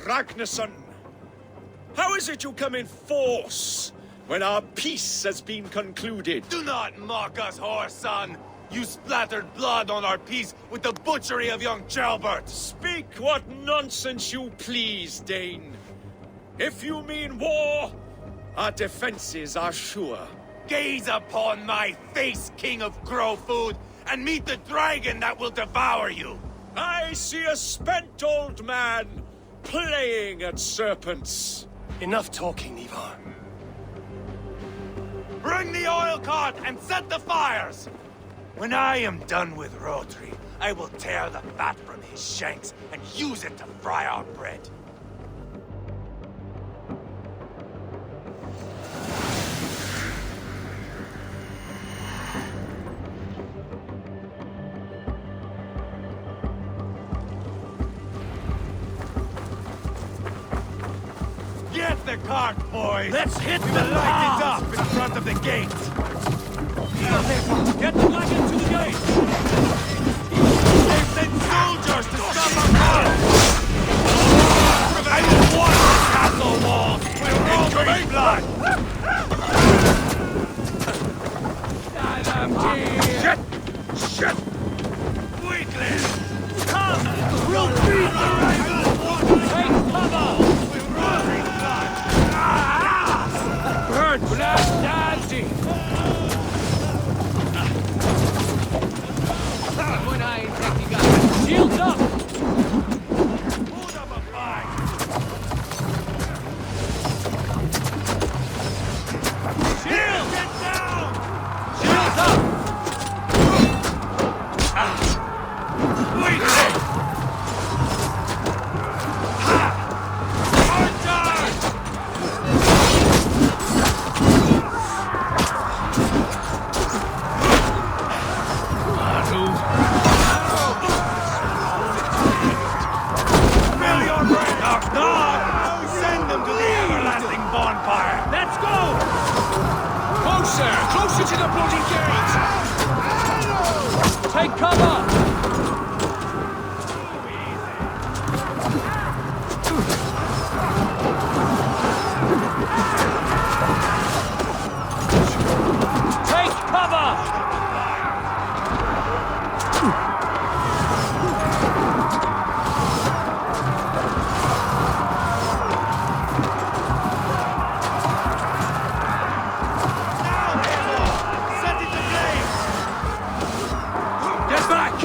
Ragnarsson. How is it you come in force when our peace has been concluded? Do not mock us, whoreson! You splattered blood on our peace with the butchery of young Chalbert! Speak what nonsense you please, Dane. If you mean war, our defenses are sure. Gaze upon my face, King of Grow Food, and meet the dragon that will devour you! I see a spent old man playing at serpents. Enough talking, Ivar. Bring the oil cart and set the fires! When I am done with Rotary, I will tear the fat from his shanks and use it to fry our bread. Get the cart, boys! Let's hit We the will light it path! up in front of the gate! Get the wagon to the gate! They've sent soldiers to stop our cars! I will watch the castle walls with Rotary's blood! Shit! Weakling! Come! We'll beat the rifle! Take cover! With Rotary's blood! Burn! Blast dancing! Shields up! Hold up a fight! Shields! Get down! Shields up! Weakling! Let's go! Closer! Closer to the bloody gate! Take cover! Take cover! Get back!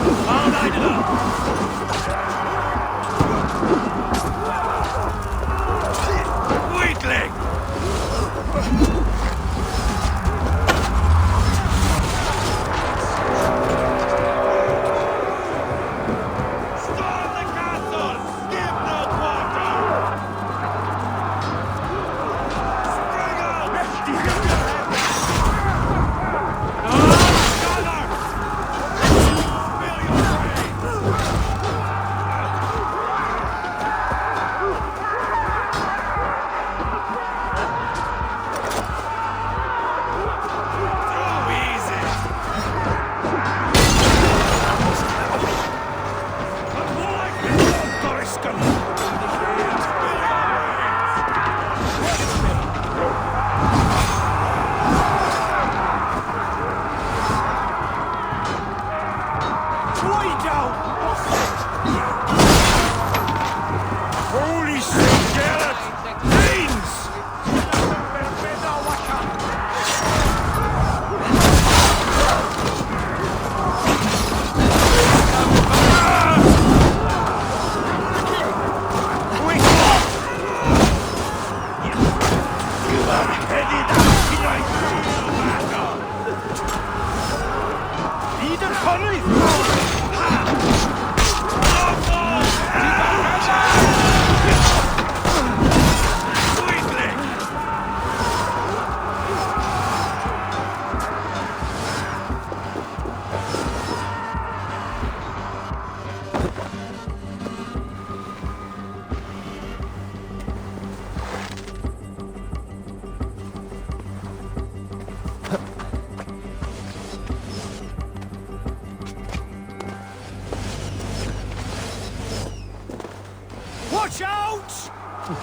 Incoming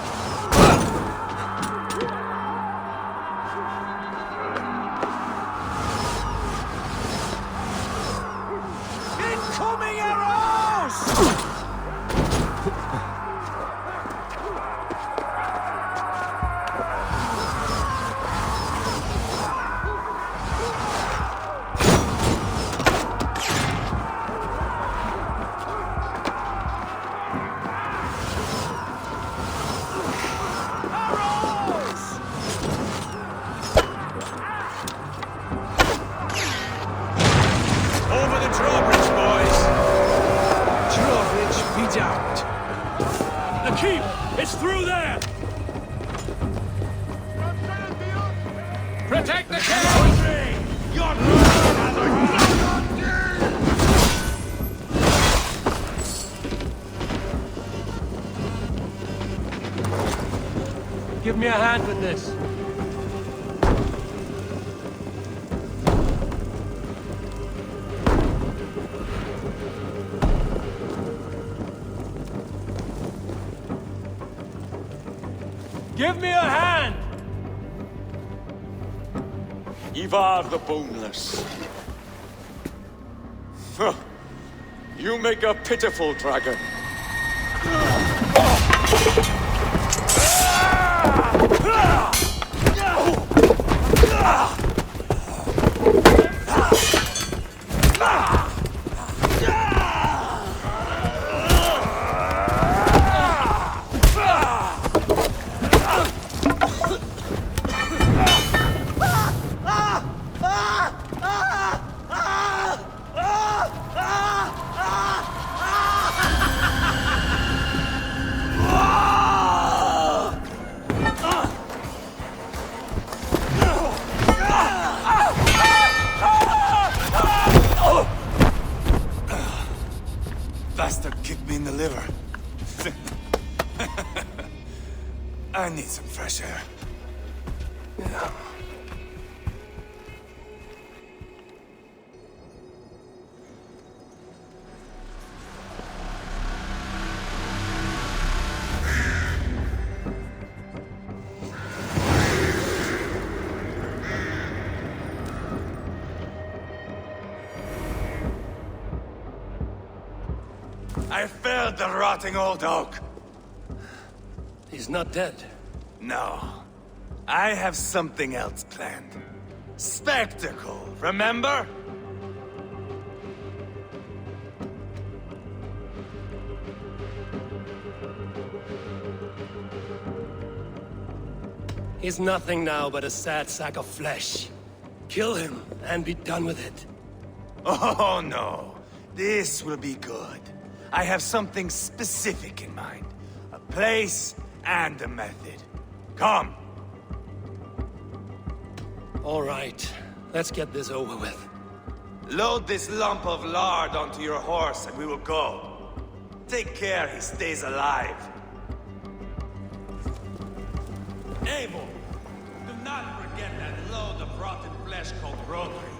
arrows! Over the drawbridge, boys! Drawbridge be damned. The keep! It's through there! Protect the cave! Your Give me a hand with this. Give me a hand! Ivar the Boneless. Huh. You make a pitiful dragon. bastard kicked me in the liver. I need some fresh air. Yeah. I felled the rotting old oak. He's not dead. No. I have something else planned. Spectacle, remember? He's nothing now but a sad sack of flesh. Kill him and be done with it. Oh, no. This will be good. I have something specific in mind. A place and a method. Come. All right, let's get this over with. Load this lump of lard onto your horse and we will go. Take care he stays alive. Abel, do not forget that load of rotten flesh called rotary.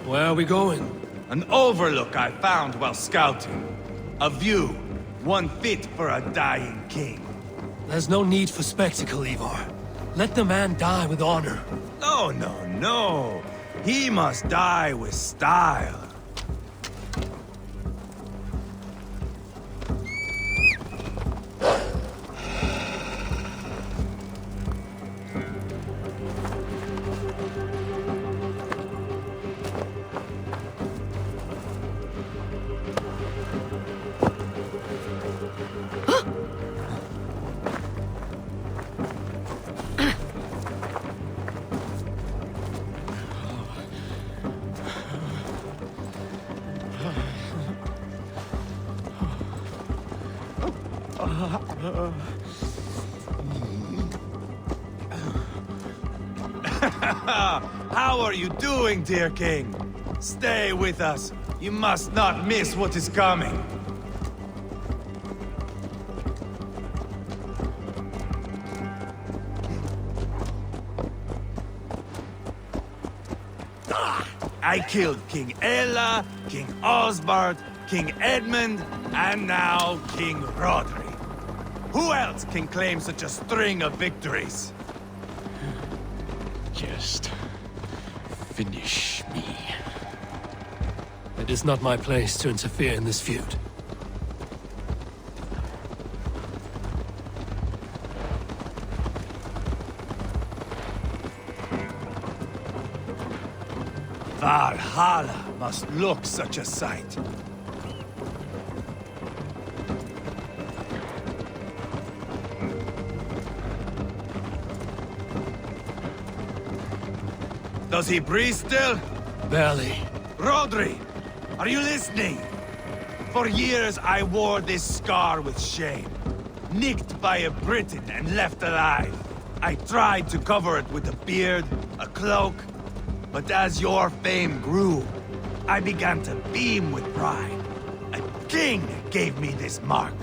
Where are we going? An overlook I found while scouting. A view, one fit for a dying king. There's no need for spectacle, Ivar. Let the man die with honor. No, no, no. He must die with style. How are you doing, dear king? Stay with us. You must not miss what is coming. I killed King Ella, King Osbert, King Edmund, and now King Rodri. Who else can claim such a string of victories? Just finish me. It is not my place to interfere in this feud. Valhalla must look such a sight. Does he breathe still? Barely. Rodri, are you listening? For years I wore this scar with shame. Nicked by a Briton and left alive. I tried to cover it with a beard, a cloak, but as your fame grew, I began to beam with pride. A king gave me this mark.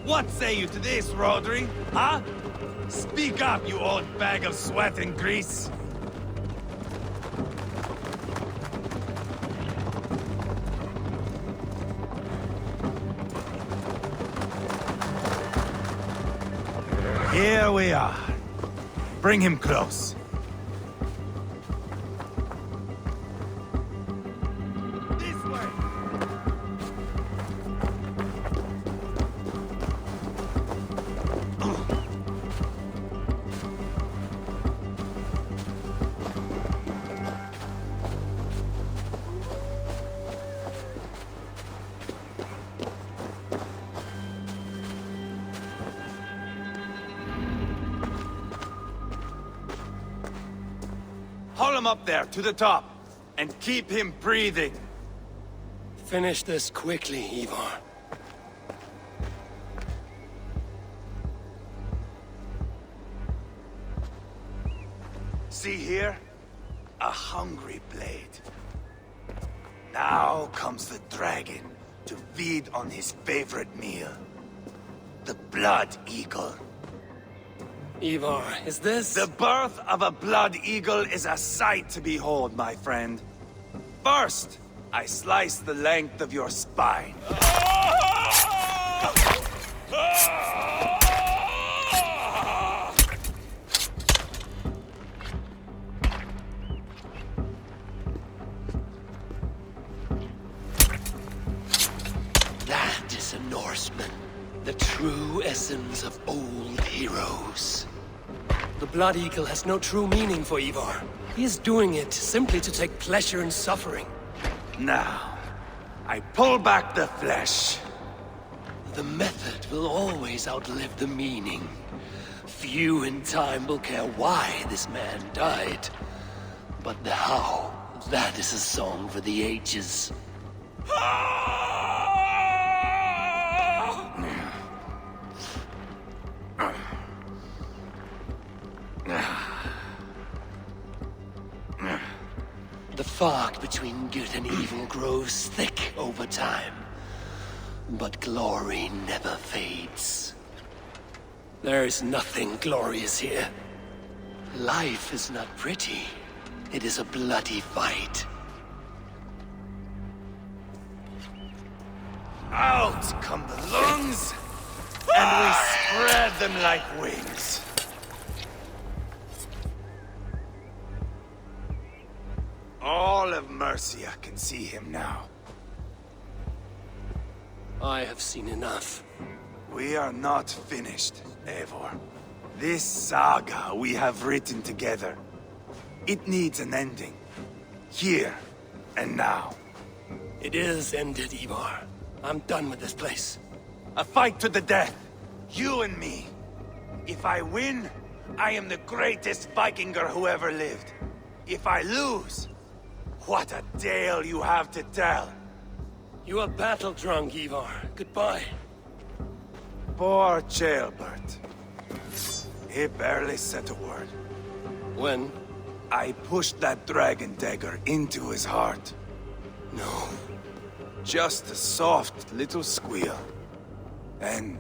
What say you to this, Rodri? Huh? Speak up, you old bag of sweat and grease. Here we are. Bring him close. This way! Haul him up there, to the top, and keep him breathing. Finish this quickly, Ivar. See here? A hungry blade. Now comes the dragon to feed on his favorite meal. The blood eagle. Ivar, is this... The birth of a blood eagle is a sight to behold, my friend. First, I slice the length of your spine. That is a Norseman. The true essence of old heroes. The Blood Eagle has no true meaning for Ivar. He is doing it simply to take pleasure in suffering. Now, I pull back the flesh. The method will always outlive the meaning. Few in time will care why this man died. But the how, that is a song for the ages. The fog between good and evil grows thick over time. But glory never fades. There is nothing glorious here. Life is not pretty. It is a bloody fight. Out come the lungs, and we spread them like wings. All of Mercia can see him now. I have seen enough. We are not finished, Eivor. This saga we have written together, it needs an ending. Here and now. It is ended, Ivar. I'm done with this place. A fight to the death. You and me. If I win, I am the greatest Vikinger who ever lived. If I lose, what a tale you have to tell. You are battle-drunk, Ivar. Goodbye. Poor Jailbert. He barely said a word. When? I pushed that dragon dagger into his heart. No. Just a soft little squeal. Then,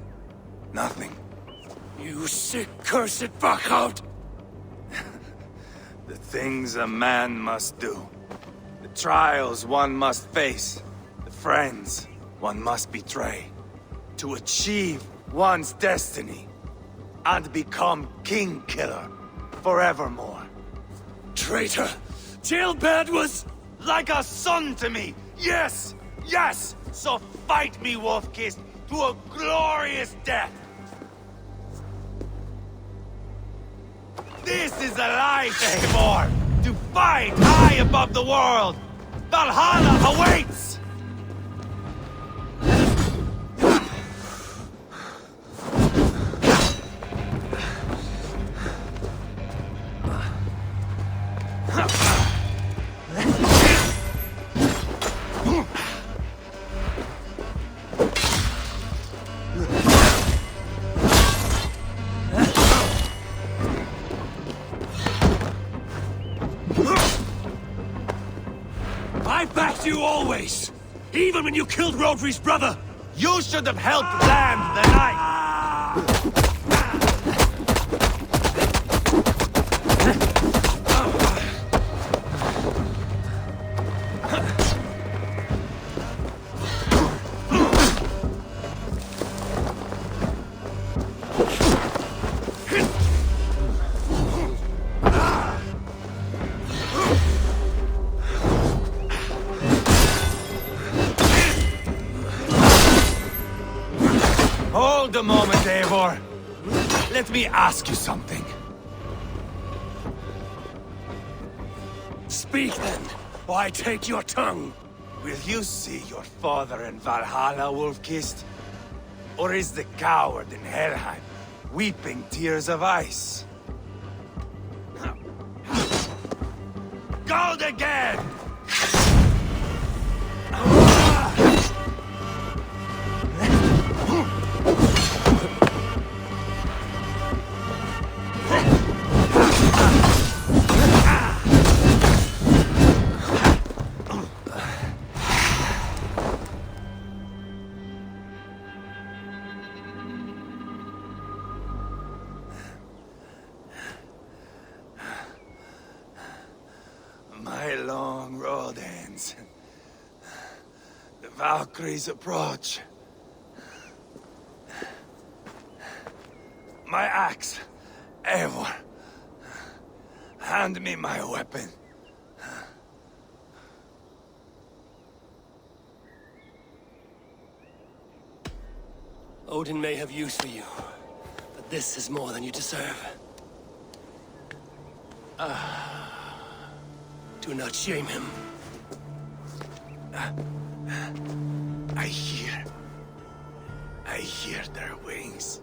nothing. You sick, cursed fuck-out! The things a man must do. The trials one must face. The friends one must betray. To achieve one's destiny. And become King Killer forevermore. Traitor! Jailbird was... Like a son to me! Yes! Yes! So fight me, Wolf-Kissed, to a glorious death! This is a life, Eivor! To fight high above the world! Valhalla awaits! I backed you always! Even when you killed Rodri's brother! You should have helped land the knife! Hold a moment, Eivor. Let me ask you something. Speak then, or I take your tongue! Will you see your father in Valhalla, Wolf-Kissed? Or is the coward in Helheim weeping tears of ice? Gold again! My long road ends. The Valkyries approach. My axe, Eivor. Hand me my weapon. Odin may have use for you, but this is more than you deserve. Do not shame him. I hear their wings.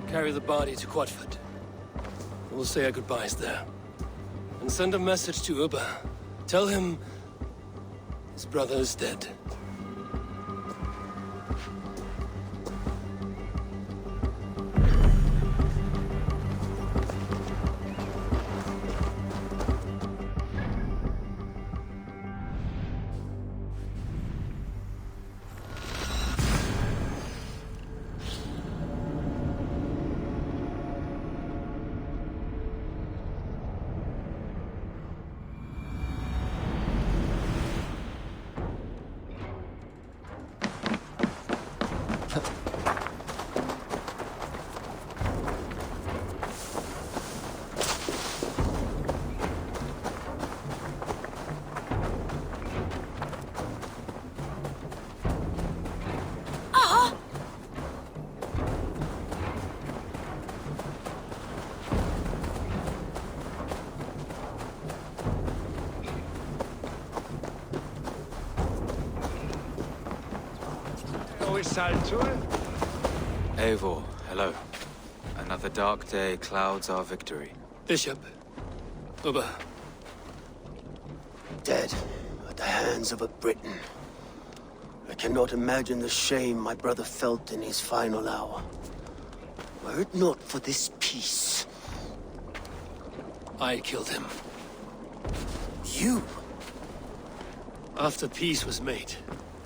Carry the body to Quatford. We'll say our goodbyes there. And send a message to Ubba. Tell him his brother is dead. whistle to it? Eivor, hello. Another dark day clouds our victory. Bishop. Ubba. Dead at the hands of a Briton. I cannot imagine the shame my brother felt in his final hour. Were it not for this peace. I killed him. You? After peace was made,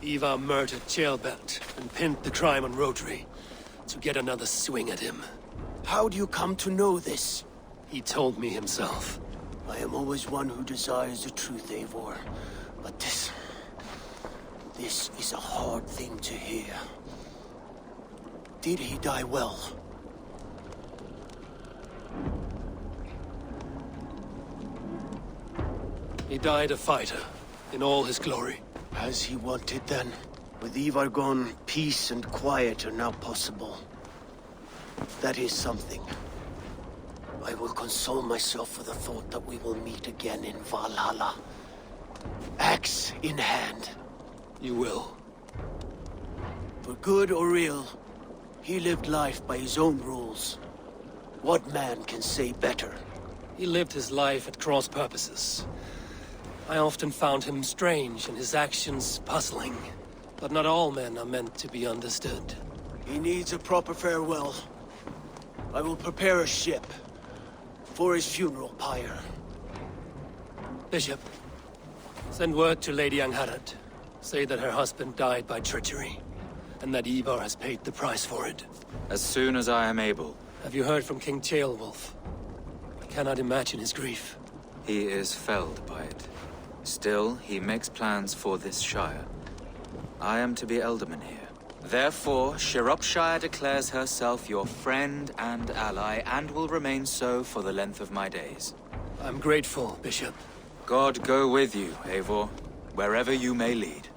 Ivar murdered Ceolbert and pinned the crime on Rotary to get another swing at him. How do you come to know this? He told me himself. I am always one who desires the truth, Eivor. But this is a hard thing to hear. Did he die well? He died a fighter, in all his glory. As he wanted then. With Ivar gone, peace and quiet are now possible. That is something. I will console myself with the thought that we will meet again in Valhalla. Axe in hand. You will. For good or ill, he lived life by his own rules. What man can say better? He lived his life at cross purposes. I often found him strange and his actions puzzling. But not all men are meant to be understood. He needs a proper farewell. I will prepare a ship for his funeral pyre. Bishop, send word to Lady Angharad. Say that her husband died by treachery, and that Ivar has paid the price for it. As soon as I am able. Have you heard from King Ceolwulf? I cannot imagine his grief. He is felled by it. Still, he makes plans for this Shire. I am to be Elderman here. Therefore, Shropshire declares herself your friend and ally, and will remain so for the length of my days. I'm grateful, Bishop. God go with you, Eivor, wherever you may lead.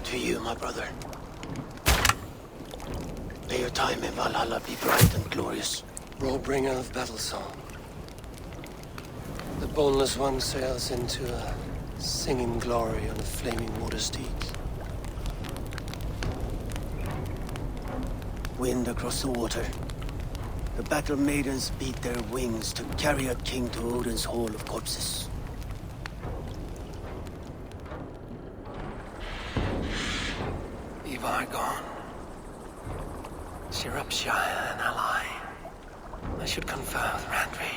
To you, my brother. May your time in Valhalla be bright and glorious. Rollbringer of battle song. The boneless one sails into a singing glory on a flaming water steed. Wind across the water. The battle maidens beat their wings to carry a king to Odin's Hall of Corpses. Ivar gone. Shropshire an ally. I should confer with Randvi.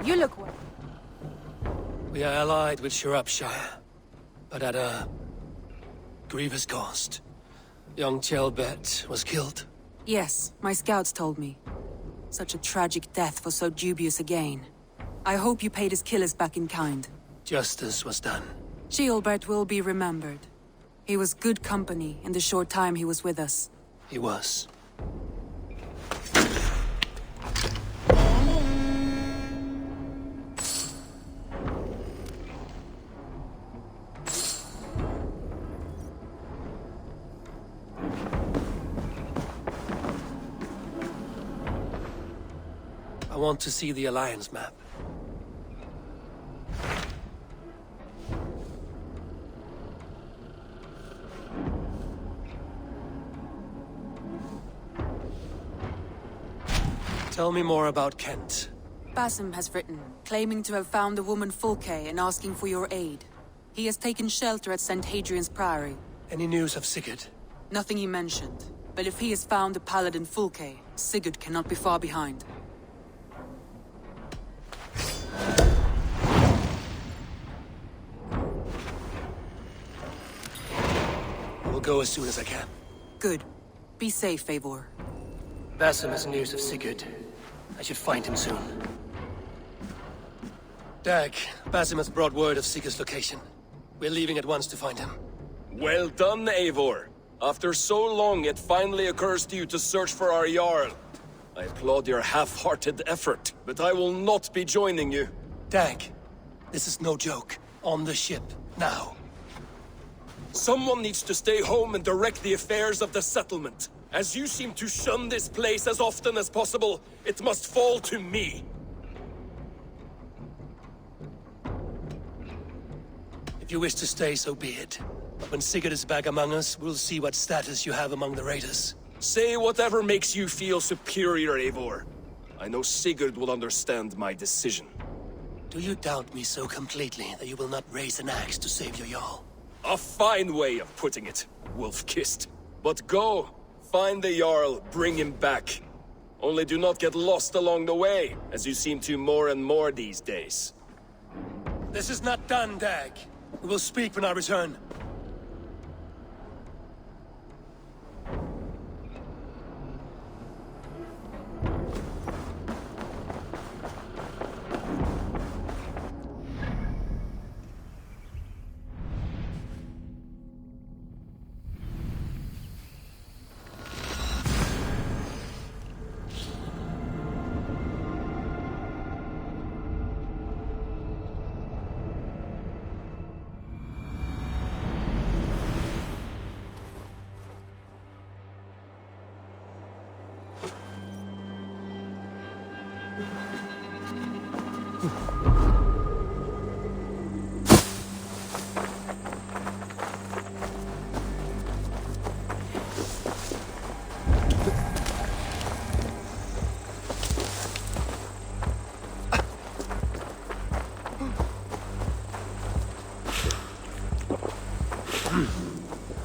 You look well. We are allied with Shropshire, but at a grievous cost. Young Ceolbert was killed. Yes, my scouts told me. Such a tragic death for so dubious a gain. I hope you paid his killers back in kind. Justice was done. Ceolbert will be remembered. He was good company in the short time he was with us. He was. want to see the Alliance map. Tell me more about Kent. Basim has written, claiming to have found the woman Fulke and asking for your aid. He has taken shelter at St. Hadrian's Priory. Any news of Sigurd? Nothing he mentioned. But if he has found the paladin Fulke, Sigurd cannot be far behind. I will go as soon as I can. Good. Be safe, Eivor. Basim has news of Sigurd. I should find him soon. Dag, Basim has brought word of Sigurd's location. We're leaving at once to find him. Well done, Eivor. After so long, it finally occurs to you to search for our Jarl. I applaud your half-hearted effort, but I will not be joining you. Dag, this is no joke. On the ship, now. Someone needs to stay home and direct the affairs of the settlement. As you seem to shun this place as often as possible, it must fall to me. If you wish to stay, so be it. But when Sigurd is back among us, we'll see what status you have among the raiders. Say whatever makes you feel superior, Eivor. I know Sigurd will understand my decision. Do you doubt me so completely that you will not raise an axe to save your Jarl? A fine way of putting it, wolf-kissed. But go, find the Jarl, bring him back. Only do not get lost along the way, as you seem to more and more these days. This is not done, Dag. We will speak when I return.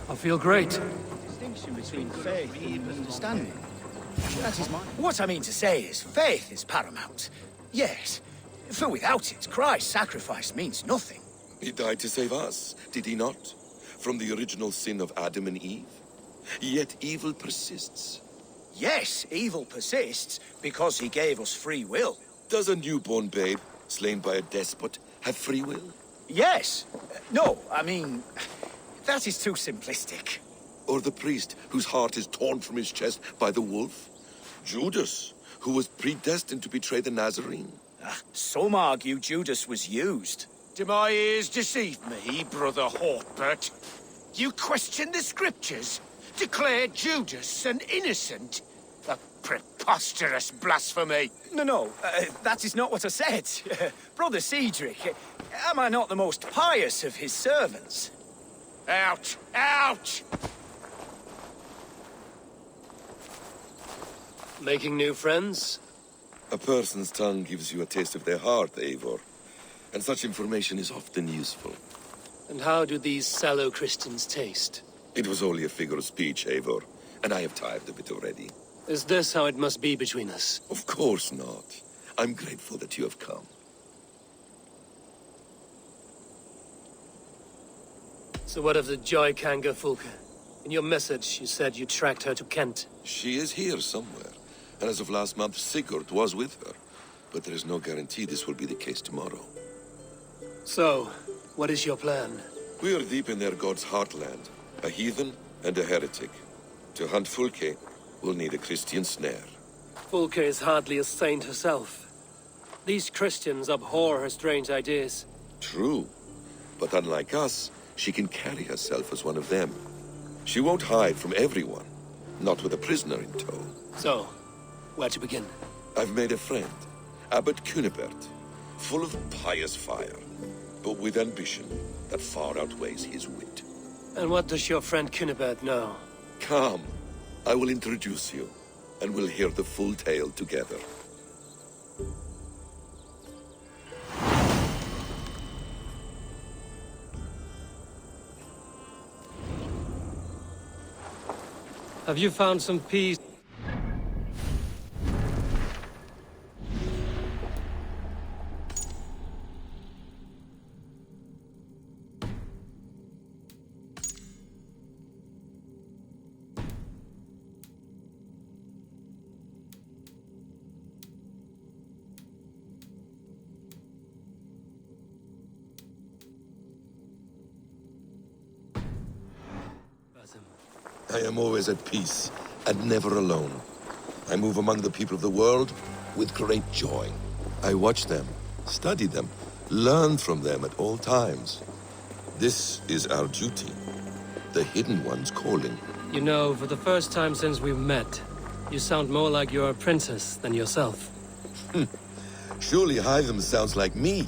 I feel great. Distinction between faith and understanding. That is what I mean to say is faith is paramount. Yes, for without it, Christ's sacrifice means nothing. He died to save us, did he not? From the original sin of Adam and Eve? Yet evil persists. Yes, evil persists because he gave us free will. Does a newborn babe, slain by a despot, have free will? Yes. No, I mean, that is too simplistic. Or the priest whose heart is torn from his chest by the wolf? Judas, who was predestined to betray the Nazarene? Some argue Judas was used. Do my ears deceive me, Brother Hortbert? You question the scriptures? Declare Judas an innocent? A preposterous blasphemy! No, that is not what I said. Brother Cedric, am I not the most pious of his servants? Out! Out! Making new friends? A person's tongue gives you a taste of their heart, Eivor. And such information is often useful. And how do these sallow Christians taste? It was only a figure of speech, Eivor, and I have tired of it already. Is this how it must be between us? Of course not. I'm grateful that you have come. So what of the Joy Kanga Fulke? In your message, you said you tracked her to Kent. She is here somewhere, and as of last month, Sigurd was with her. But there is no guarantee this will be the case tomorrow. So, what is your plan? We are deep in their god's heartland, a heathen and a heretic. To hunt Fulke, we'll need a Christian snare. Fulke is hardly a saint herself. These Christians abhor her strange ideas. True, but unlike us, she can carry herself as one of them. She won't hide from everyone, not with a prisoner in tow. So, where to begin? I've made a friend, Abbot Cunibert, full of pious fire, but with ambition that far outweighs his wit. And what does your friend Cunibert know? Come, I will introduce you, and we'll hear the full tale together. Have you found some peace? I am always at peace, and never alone. I move among the people of the world with great joy. I watch them, study them, learn from them at all times. This is our duty, the Hidden One's calling. You know, for the first time since we've met, you sound more like you're a princess than yourself. Surely Hytham sounds like me,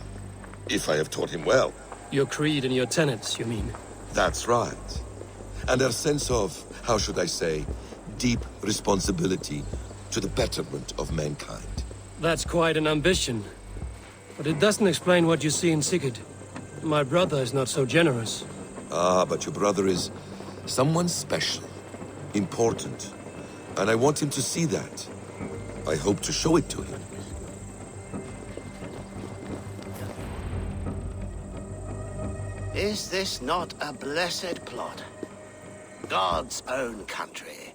if I have taught him well. Your creed and your tenets, you mean? That's right. And our sense of, how should I say, deep responsibility to the betterment of mankind. That's quite an ambition. But it doesn't explain what you see in Sigurd. My brother is not so generous. Ah, but your brother is someone special, important. And I want him to see that. I hope to show it to him. Is this not a blessed plot? God's own country.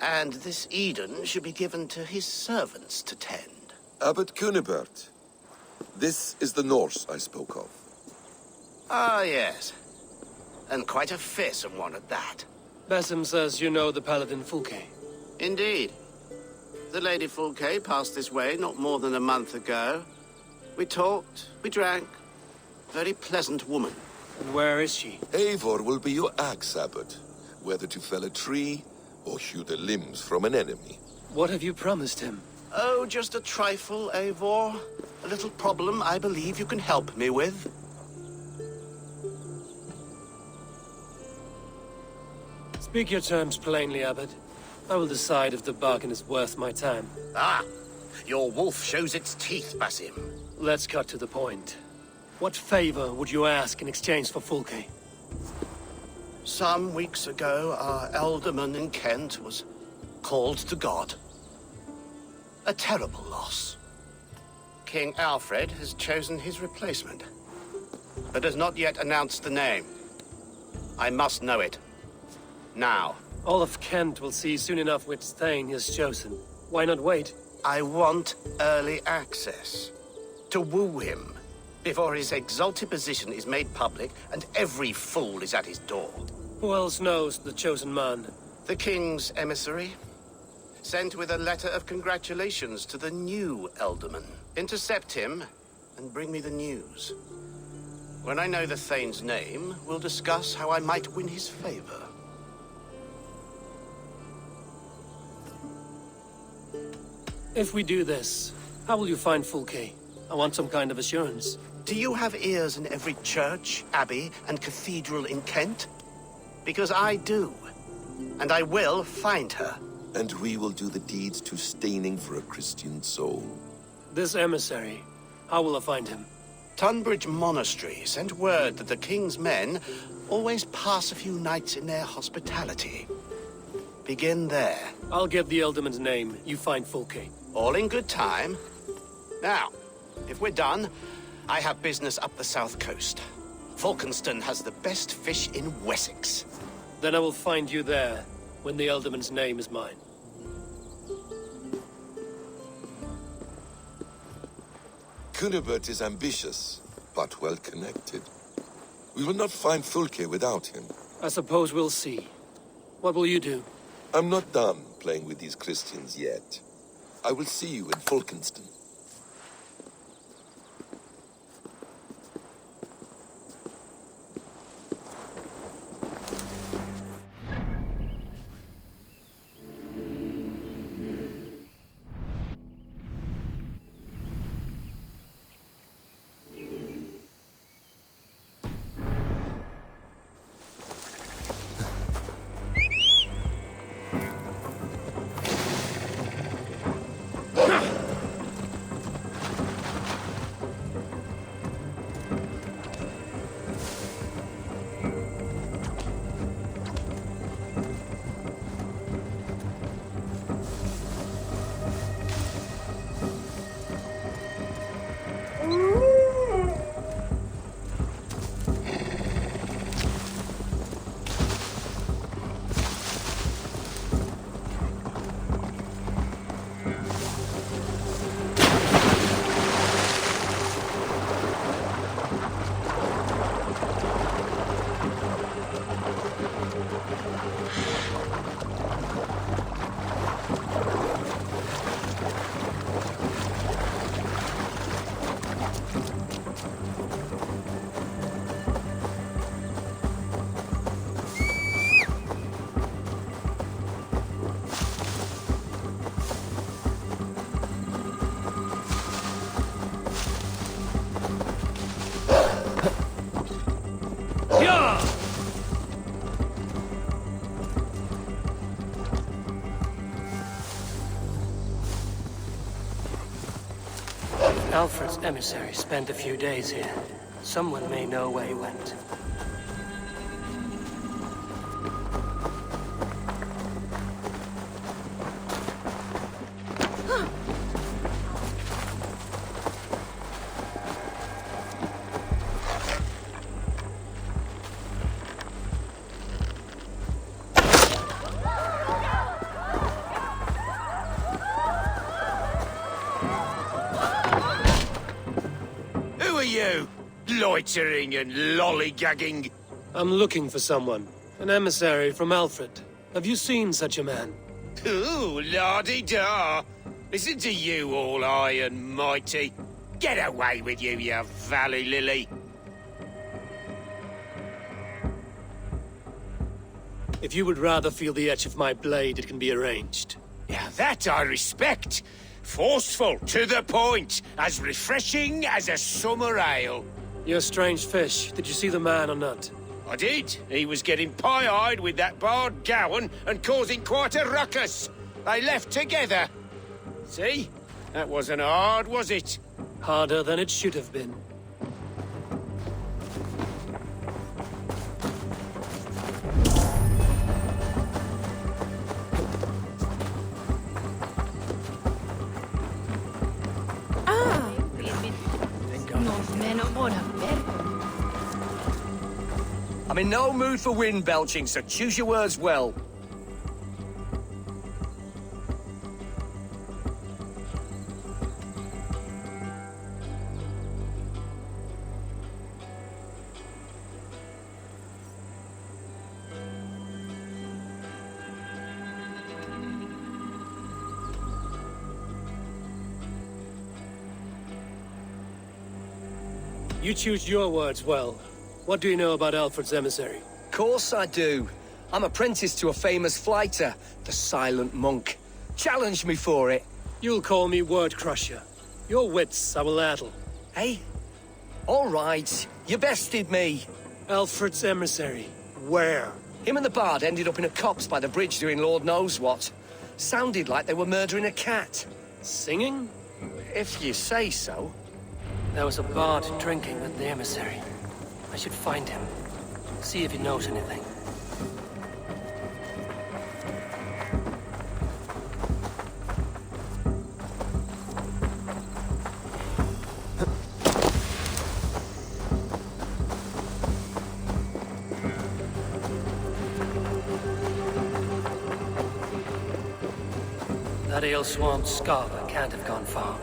And this Eden should be given to his servants to tend. Abbot Cunibert. This is the Norse I spoke of. Ah, yes. And quite a fearsome one at that. Basim says you know the paladin Fulke. Indeed. The Lady Fulke passed this way not more than a month ago. We talked, we drank. Very pleasant woman. And where is she? Eivor will be your axe, Abbot. Whether to fell a tree or hew the limbs from an enemy. What have you promised him? Oh, just a trifle, Eivor. A little problem I believe you can help me with. Speak your terms plainly, Abbot. I will decide if the bargain is worth my time. Ah, your wolf shows its teeth, Basim. Let's cut to the point. What favor would you ask in exchange for Fulke? Some weeks ago, our alderman in Kent was called to God. A terrible loss. King Alfred has chosen his replacement, but has not yet announced the name. I must know it. Now. All of Kent will see soon enough which Thane he has chosen. Why not wait? I want early access. To woo him, before his exalted position is made public and every fool is at his door. Who else knows the chosen man? The king's emissary, sent with a letter of congratulations to the new Alderman. Intercept him and bring me the news. When I know the Thane's name, we'll discuss how I might win his favor. If we do this, how will you find Fulke? I want some kind of assurance. Do you have ears in every church, abbey, and cathedral in Kent? Because I do. And I will find her. And we will do the deeds to staining for a Christian soul. This emissary, how will I find him? Tunbridge Monastery sent word that the king's men always pass a few nights in their hospitality. Begin there. I'll get the Elderman's name. You find Fulke. All in good time. Now, if we're done, I have business up the south coast. Falkenston has the best fish in Wessex. Then I will find you there, when the Elderman's name is mine. Cunibert is ambitious, but well-connected. We will not find Fulke without him. I suppose we'll see. What will you do? I'm not done playing with these Christians yet. I will see you in Falkenston. Alfred's emissary spent a few days here. Someone may know where he went. Who are you? Loitering and lollygagging. I'm looking for someone. An emissary from Alfred. Have you seen such a man? Ooh, la-di-da. Listen to you, all high and mighty. Get away with you, you valley lily. If you would rather feel the edge of my blade, it can be arranged. Yeah, that I respect. Forceful, to the point, as refreshing as a summer ale. You're a strange fish. Did you see the man or not? I did. He was getting pie-eyed with that bard Gowan and causing quite a ruckus. They left together. See? That wasn't hard, was it? Harder than it should have been. I'm in no mood for wind belching, so choose your words well. You choose your words well. What do you know about Alfred's emissary? Course I do. I'm apprenticed to a famous fighter, the Silent Monk. Challenge me for it. You'll call me Word Crusher. Your wits I will addle. Hey? All right, you bested me. Alfred's emissary. Where? Him and the bard ended up in a copse by the bridge doing Lord knows what. Sounded like they were murdering a cat. Singing? If you say so. There was a bard drinking with the emissary. I should find him. See if he knows anything. That ale swamp scholar can't have gone far.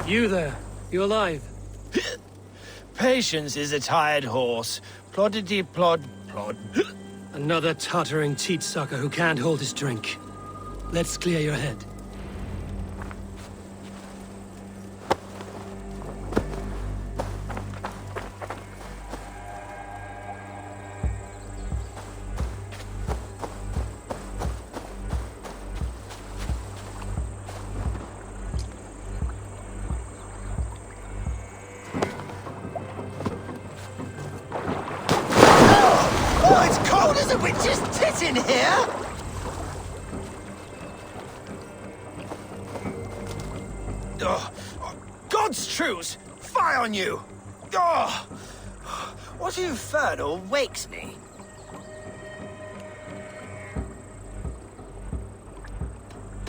You there. You alive? Patience is a tired horse. Ploddity plod plod. Another tottering teat sucker who can't hold his drink. Let's clear your head. Oh, it's cold as a witch's tit in here! Oh, God's truce! Fie on you! Oh, what infernal wakes me?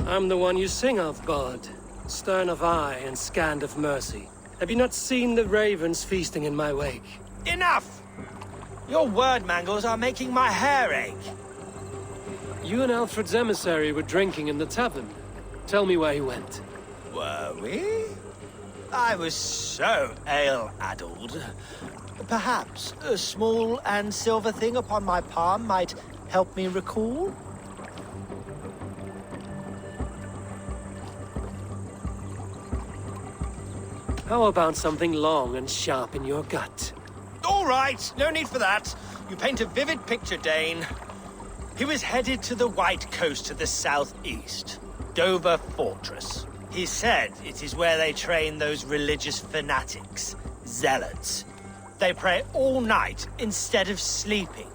I'm the one you sing of, Bard. Stern of eye and scant of mercy. Have you not seen the ravens feasting in my wake? Enough! Your word mangles are making my hair ache. You and Alfred's emissary were drinking in the tavern. Tell me where he went. Were we? I was so ale-addled. Perhaps a small and silver thing upon my palm might help me recall? How about something long and sharp in your gut? All right, no need for that. You paint a vivid picture, Dane. He was headed to the White Coast to the southeast, Dover Fortress. He said it is where they train those religious fanatics, zealots. They pray all night instead of sleeping.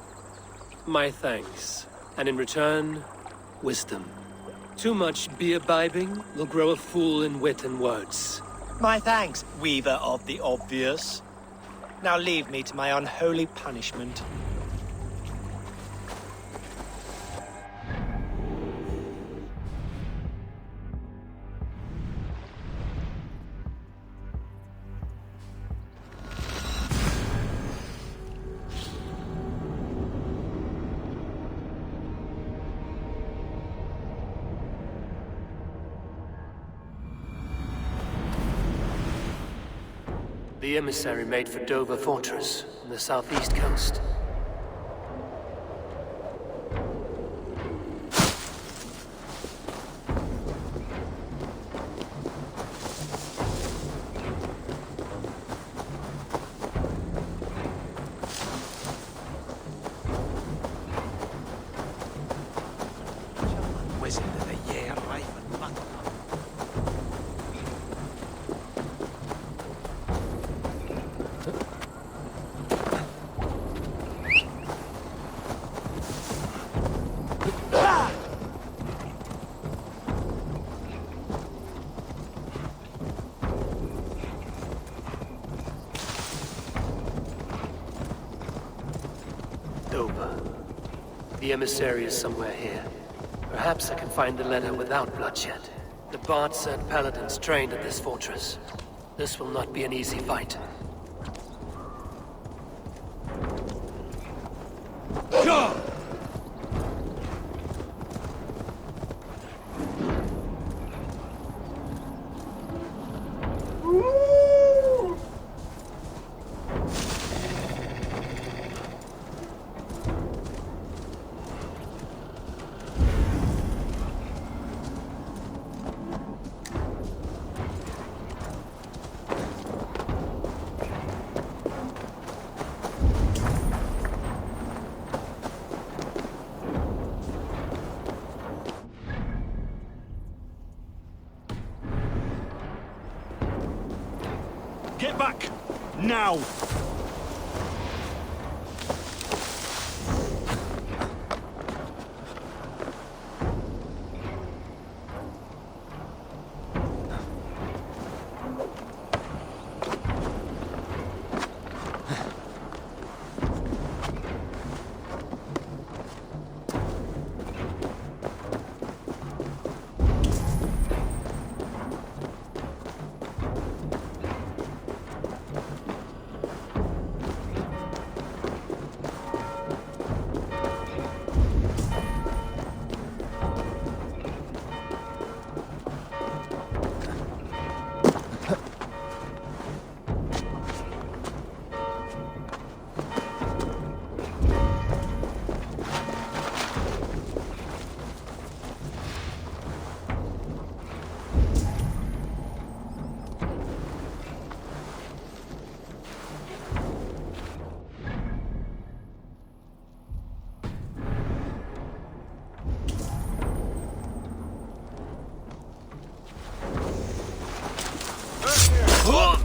My thanks. And in return, wisdom. Too much beer-bibbing will grow a fool in wit and words. My thanks, Weaver of the Obvious. Now leave me to my unholy punishment. The emissary made for Dover Fortress on the southeast coast. Dover. The emissary is somewhere here. Perhaps I can find the letter without bloodshed. The Bard said paladins trained at this fortress. This will not be an easy fight. Get back! Now!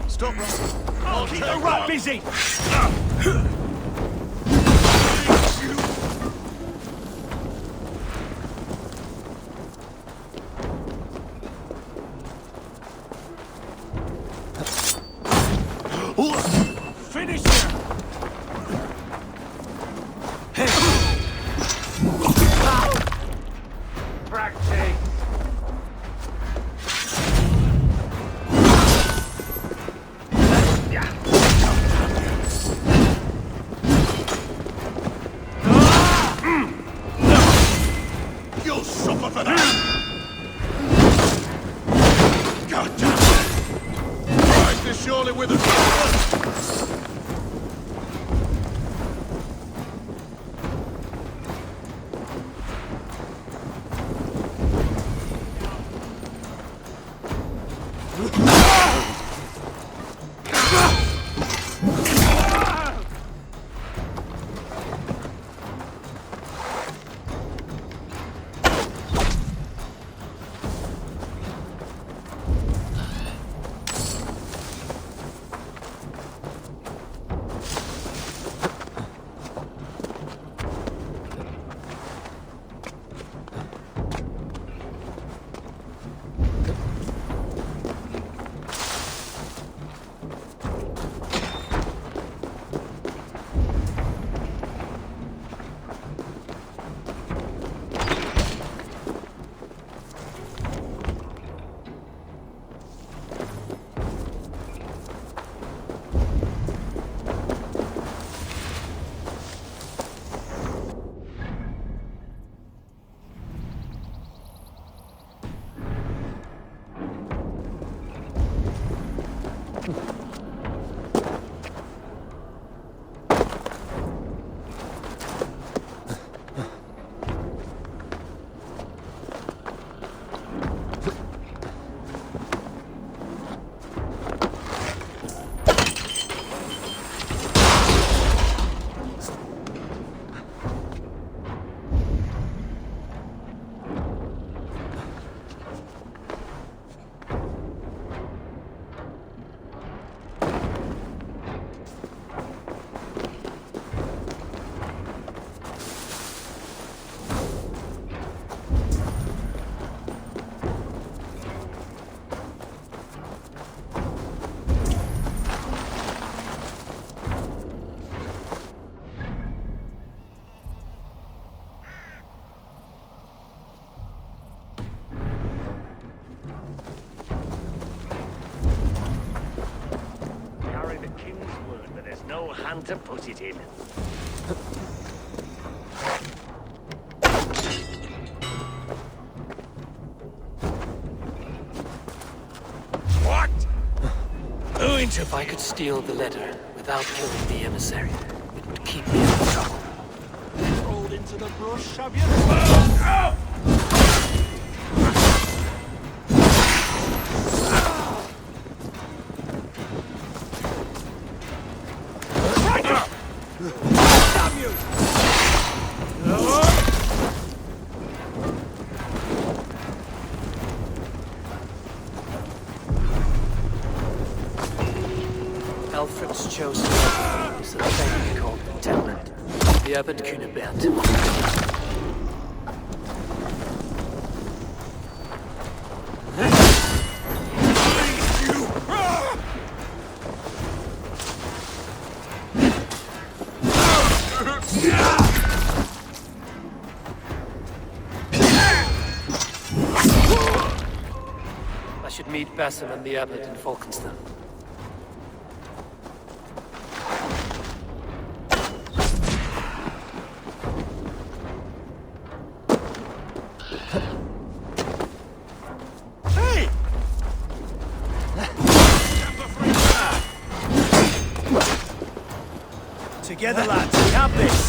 Stop running. I'll right busy! Finish him! Practice! You'll suffer for that! God damn it! Christ is surely with us! there's no hand to put it in. What? If I could steal the letter without killing the emissary, it would keep me out of trouble. Rolled into the brush, have you? Damn you! Alfred's chosen is a thing called contentment. The Abbot Cunibert. I should meet Basim and the Abbot in Falkenstein. Hey! Together, lads, we have this!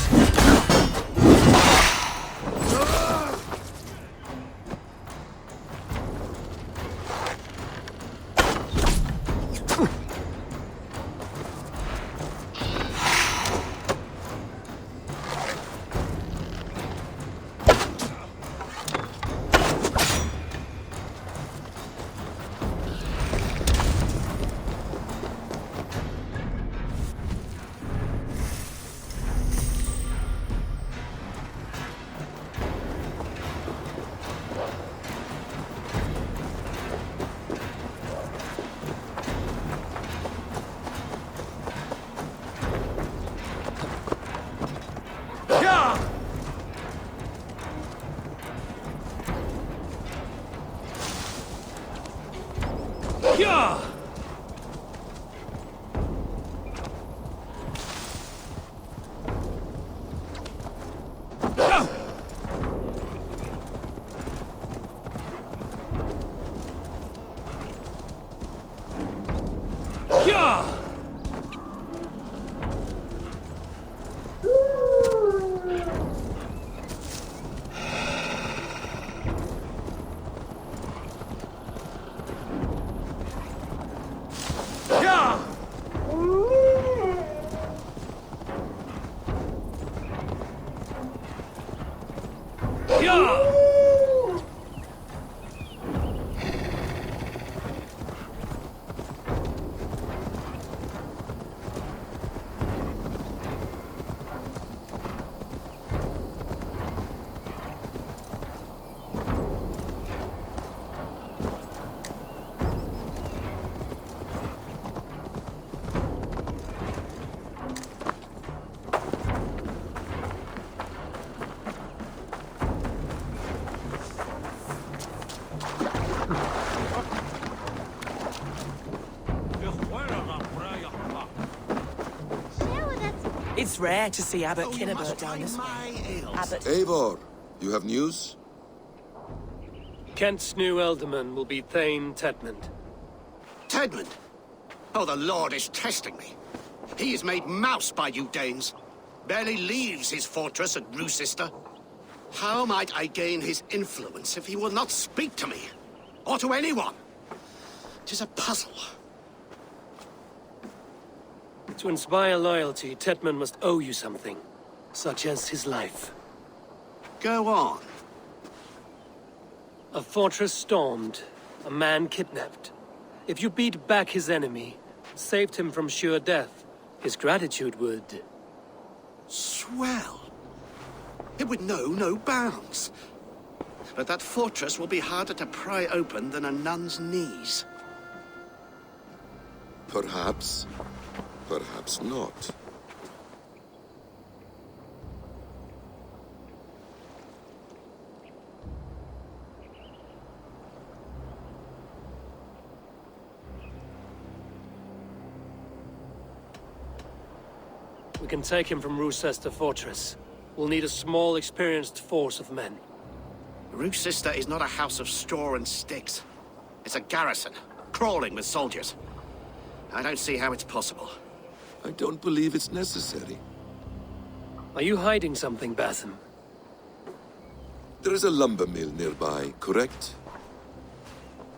Yeah! It's rare to see Abbot Cunibert down this way. Abbot... Eivor, you have news? Kent's new ealdorman will be Thane Tedmund. Tedmund? Oh, the Lord is testing me. He is made mouse by you Danes. Barely leaves his fortress at Roosister. How might I gain his influence if he will not speak to me? Or to anyone? 'Tis a puzzle. To inspire loyalty, Tedmund must owe you something, such as his life. Go on. A fortress stormed, a man kidnapped. If you beat back his enemy, saved him from sure death, his gratitude would... Swell. It would know no bounds. But that fortress will be harder to pry open than a nun's knees. Perhaps. Perhaps not. We can take him from Rochester Fortress. We'll need a small, experienced force of men. Rochester is not a house of straw and sticks. It's a garrison, crawling with soldiers. I don't see how it's possible. I don't believe it's necessary. Are you hiding something, Batham? There is a lumber mill nearby, correct?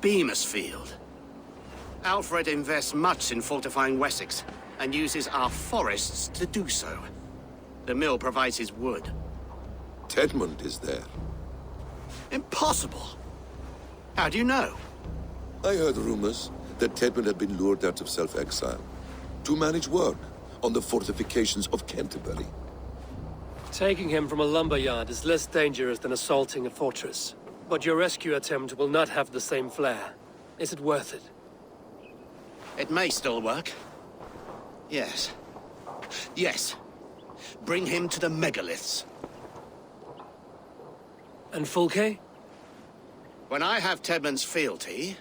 Beamisfield. Alfred invests much in fortifying Wessex, and uses our forests to do so. The mill provides his wood. Tedmund is there. Impossible! How do you know? I heard rumors that Tedmund had been lured out of self-exile to manage work on the fortifications of Canterbury. Taking him from a lumberyard is less dangerous than assaulting a fortress. But your rescue attempt will not have the same flair. Is it worth it? It may still work. Yes. Yes. Bring him to the megaliths. And Fulke? When I have Tedmund's fealty,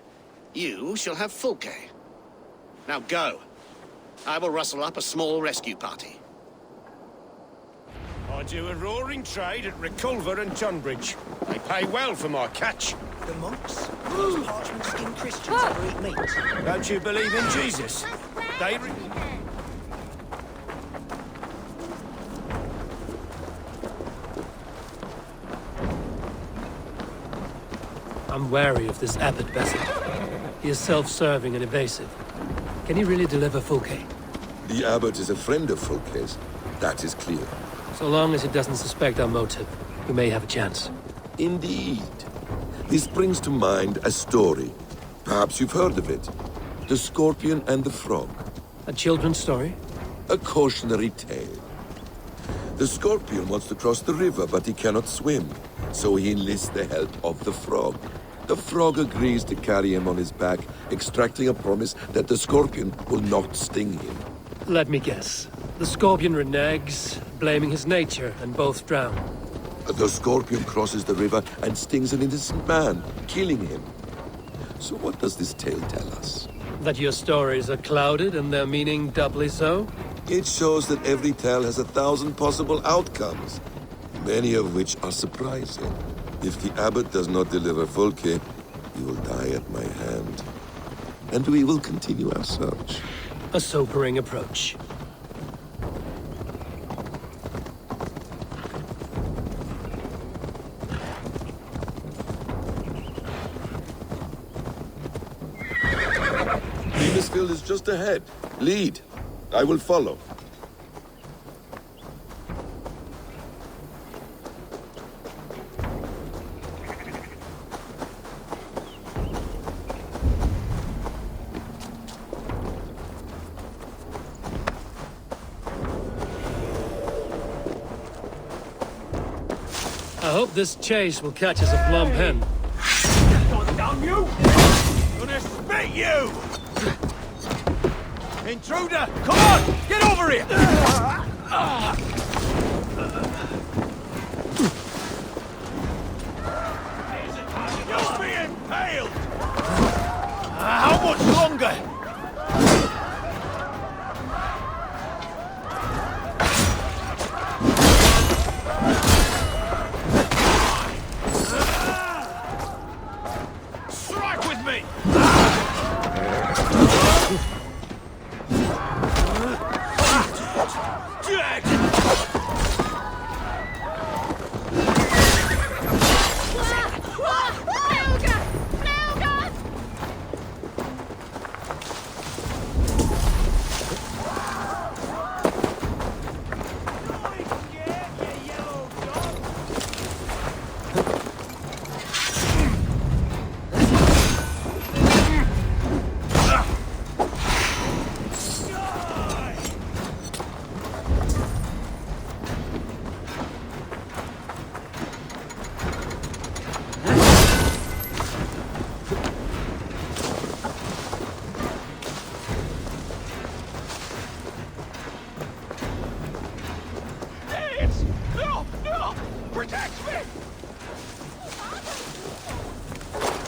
you shall have Fulke. Now go. I will rustle up a small rescue party. I do a roaring trade at Reculver and Tunbridge. They pay well for my catch. The monks? Those parchment-skinned Christians ever eat meat? Don't you believe in Jesus? They... I'm wary of this Abbot Bassett. He is self-serving and evasive. Can he really deliver Fulke? The abbot is a friend of Fulke's. That is clear. So long as he doesn't suspect our motive, we may have a chance. Indeed. This brings to mind a story. Perhaps you've heard of it. The Scorpion and the Frog. A children's story? A cautionary tale. The Scorpion wants to cross the river, but he cannot swim. So he enlists the help of the Frog. The Frog agrees to carry him on his back, extracting a promise that the Scorpion will not sting him. Let me guess. The Scorpion reneges, blaming his nature, and both drown. The Scorpion crosses the river and stings an innocent man, killing him. So what does this tale tell us? That your stories are clouded and their meaning doubly so? It shows that every tale has 1,000 possible outcomes, many of which are surprising. If the abbot does not deliver Fulke, he will die at my hand. And we will continue our search. A sobering approach. Beamisfield is just ahead. Lead. I will follow. I hope this chase will catch us a plump hen. Down you! Gonna spit you! Intruder! Come on! Get over here! You'll be impaled! How much longer? Strike with me!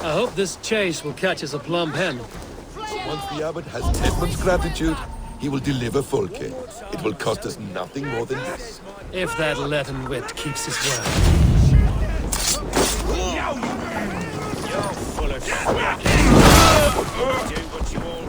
I hope this chase will catch us a plump hen. Once the abbot has Tedmund's gratitude, He will deliver Folke. It will cost us nothing more than this. If that leaden wit keeps his word. You're full of shit. Do what you all